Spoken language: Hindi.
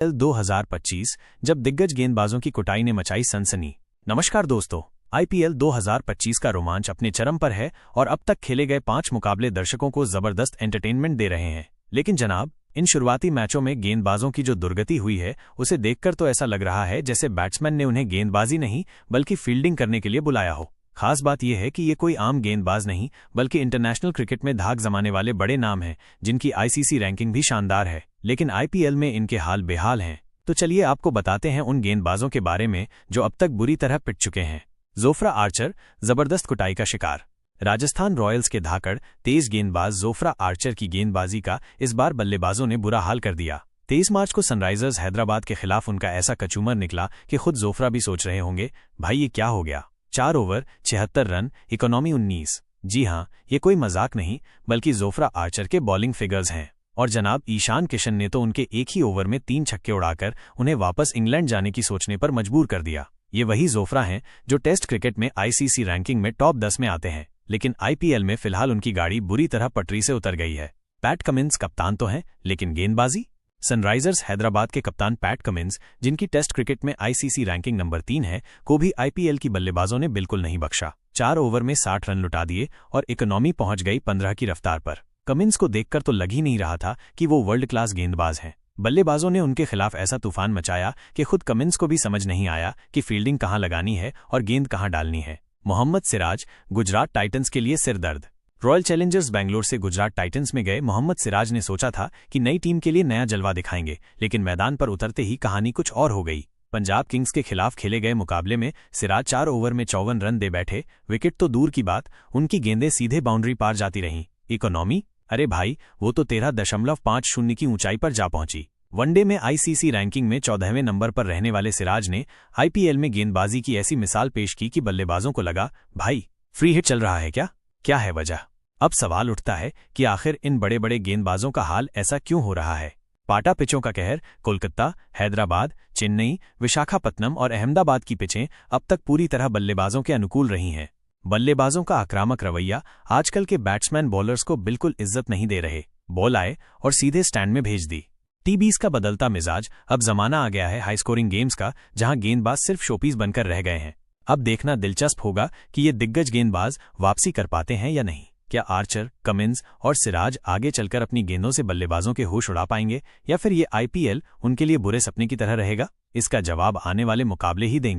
2025 जब दिग्गज गेंदबाजों की कुटाई ने मचाई सनसनी। नमस्कार दोस्तों, आईपीएल 2025 का रोमांच अपने चरम पर है और अब तक खेले गए 5 मुकाबले दर्शकों को जबरदस्त एंटरटेनमेंट दे रहे हैं। लेकिन जनाब, इन शुरुआती मैचों में गेंदबाजों की जो दुर्गति हुई है उसे देखकर तो ऐसा लग रहा है जैसे बैट्समैन ने उन्हें गेंदबाजी नहीं बल्कि फील्डिंग करने के लिए बुलाया हो। खास बात यह है कि ये कोई आम गेंदबाज नहीं बल्कि इंटरनेशनल क्रिकेट में धाक जमाने वाले बड़े नाम हैं, जिनकी आईसीसी रैंकिंग भी शानदार है, लेकिन आईपीएल में इनके हाल बेहाल हैं। तो चलिए आपको बताते हैं उन गेंदबाजों के बारे में जो अब तक बुरी तरह पिट चुके हैं। जोफ्रा आर्चर जबरदस्त कुटाई का शिकार। राजस्थान रॉयल्स के धाकड़ तेज गेंदबाज जोफ्रा आर्चर की गेंदबाजी का इस बार बल्लेबाजों ने बुरा हाल कर दिया। 23 मार्च को सनराइजर्स हैदराबाद के खिलाफ उनका ऐसा कचूमर निकला कि खुद जोफ्रा भी सोच रहे होंगे, भाई ये क्या हो गया। 4 ओवर 76 रन, इकोनॉमी 19। जी हां, ये कोई मजाक नहीं बल्कि जोफ्रा आर्चर के बॉलिंग फिगर्स हैं। और जनाब ईशान किशन ने तो उनके एक ही ओवर में 3 छक्के उड़ाकर उन्हें वापस इंग्लैंड जाने की सोचने पर मजबूर कर दिया। ये वही जोफ्रा हैं जो टेस्ट क्रिकेट में आईसीसी रैंकिंग में टॉप 10 में आते हैं, लेकिन आईपीएल में फिलहाल उनकी गाड़ी बुरी तरह पटरी से उतर गई है। पैट कमिंस कप्तान तो हैं, लेकिन गेंदबाजी। सनराइजर्स हैदराबाद के कप्तान पैट कमिंस, जिनकी टेस्ट क्रिकेट में आईसीसी रैंकिंग नंबर 3 है, को भी आईपीएल की बल्लेबाजों ने बिल्कुल नहीं बख्शा। 4 ओवर में 60 रन लुटा दिए और इकोनॉमी पहुंच गई 15 की रफ्तार पर। कमिंस को देखकर तो लग ही नहीं रहा था कि वो वर्ल्ड क्लास गेंदबाज हैं। बल्लेबाजों ने उनके खिलाफ ऐसा तूफान मचाया कि खुद कमिंस को भी समझ नहीं आया कि फील्डिंग कहां लगानी है और गेंद कहां डालनी है। मोहम्मद सिराज, गुजरात टाइटंस के लिए सिरदर्द। रॉयल चैलेंजर्स बेंगलोर से गुजरात टाइटंस में गए मोहम्मद सिराज ने सोचा था कि नई टीम के लिए नया जलवा दिखाएंगे, लेकिन मैदान पर उतरते ही कहानी कुछ और हो गई। पंजाब किंग्स के खिलाफ खेले गए मुकाबले में सिराज 4 ओवर में 54 रन दे बैठे। विकेट तो दूर की बात, उनकी गेंदें सीधे बाउंड्री पार जाती रहीं। इकोनॉमी, अरे भाई, वो तो 13.50 की ऊंचाई पर जा पहुंची। वनडे में आईसीसी रैंकिंग में 14वें नंबर पर रहने वाले सिराज ने आईपीएल में गेंदबाजी की ऐसी मिसाल पेश की कि बल्लेबाजों को लगा, भाई फ्री हिट चल रहा है क्या है वजह। अब सवाल उठता है कि आखिर इन बड़े बड़े गेंदबाजों का हाल ऐसा क्यों हो रहा है। पाटा पिचों का कहर। कोलकाता, हैदराबाद, चेन्नई, विशाखापत्तनम और अहमदाबाद की पिचें अब तक पूरी तरह बल्लेबाजों के अनुकूल रही हैं। बल्लेबाजों का आक्रामक रवैया आजकल के बैट्समैन बॉलर्स को बिल्कुल इज्जत नहीं दे रहे। बॉल आए और सीधे स्टैंड में भेज दी। टी20 का बदलता मिजाज। अब जमाना आ गया है हाई स्कोरिंग गेम्स का, जहां गेंदबाज सिर्फ शोपीस बनकर रह गए हैं। अब देखना दिलचस्प होगा कि ये दिग्गज गेंदबाज वापसी कर पाते हैं या नहीं। क्या आर्चर, कमिंस और सिराज आगे चलकर अपनी गेंदों से बल्लेबाजों के होश उड़ा पाएंगे, या फिर ये आईपीएल उनके लिए बुरे सपने की तरह रहेगा? इसका जवाब आने वाले मुकाबले ही देंगे।